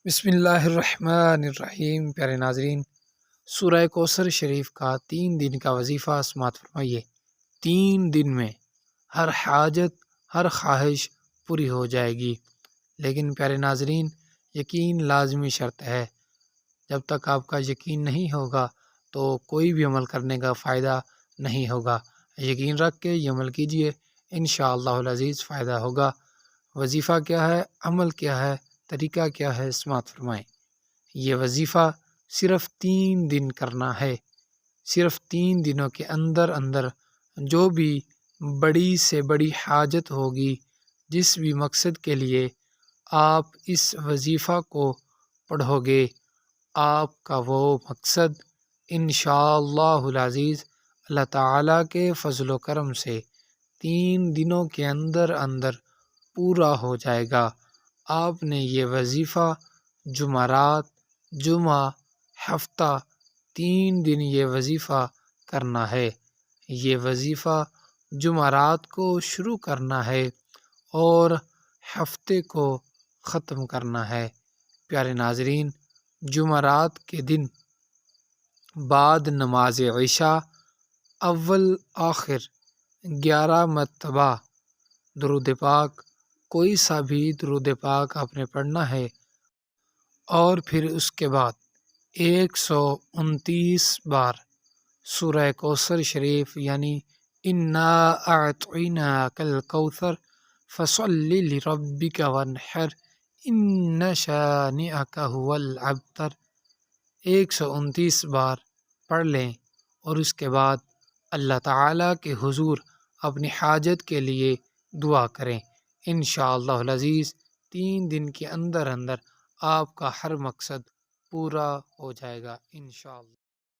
بسم اللہ الرحمن الرحیم۔ پیارے ناظرین، سورہ کوثر شریف کا 3 دن کا وظیفہ سماعت فرمائیے۔ 3 دن میں ہر حاجت، ہر خواہش پوری ہو جائے گی، لیکن پیارے ناظرین یقین لازمی شرط ہے۔ جب تک آپ کا یقین نہیں ہوگا تو کوئی بھی عمل کرنے کا فائدہ نہیں ہوگا۔ یقین رکھ کے یہ عمل کیجئے، انشاءاللہ العزیز فائدہ ہوگا۔ وظیفہ کیا ہے، عمل کیا ہے، طریقہ کیا ہے، سماعت فرمائیں۔ یہ وظیفہ صرف 3 دن کرنا ہے۔ صرف 3 دنوں کے اندر اندر جو بھی بڑی سے بڑی حاجت ہوگی، جس بھی مقصد کے لیے آپ اس وظیفہ کو پڑھو گے، آپ کا وہ مقصد انشاءاللہ العزیز اللہ تعالیٰ کے فضل و کرم سے 3 دنوں کے اندر اندر پورا ہو جائے گا۔ آپ نے یہ وظیفہ جمعرات، جمعہ، ہفتہ 3 دن یہ وظیفہ کرنا ہے۔ یہ وظیفہ جمعرات کو شروع کرنا ہے اور ہفتے کو ختم کرنا ہے۔ پیارے ناظرین، جمعرات کے دن بعد نماز عشاء اول آخر 11 مرتبہ درود پاک، کوئی سا بھی درود پاک آپ نے پڑھنا ہے، اور پھر اس کے بعد 129 بار سورہ کوثر شریف یعنی انا اعطیناک الکوثر فصلی لربک وانحر ان شانئک هو الابتر 129 بار پڑھ لیں، اور اس کے بعد اللہ تعالیٰ کے حضور اپنی حاجت کے لیے دعا کریں۔ انشاءاللہ العزیز 3 دن کے اندر اندر آپ کا ہر مقصد پورا ہو جائے گا انشاءاللہ۔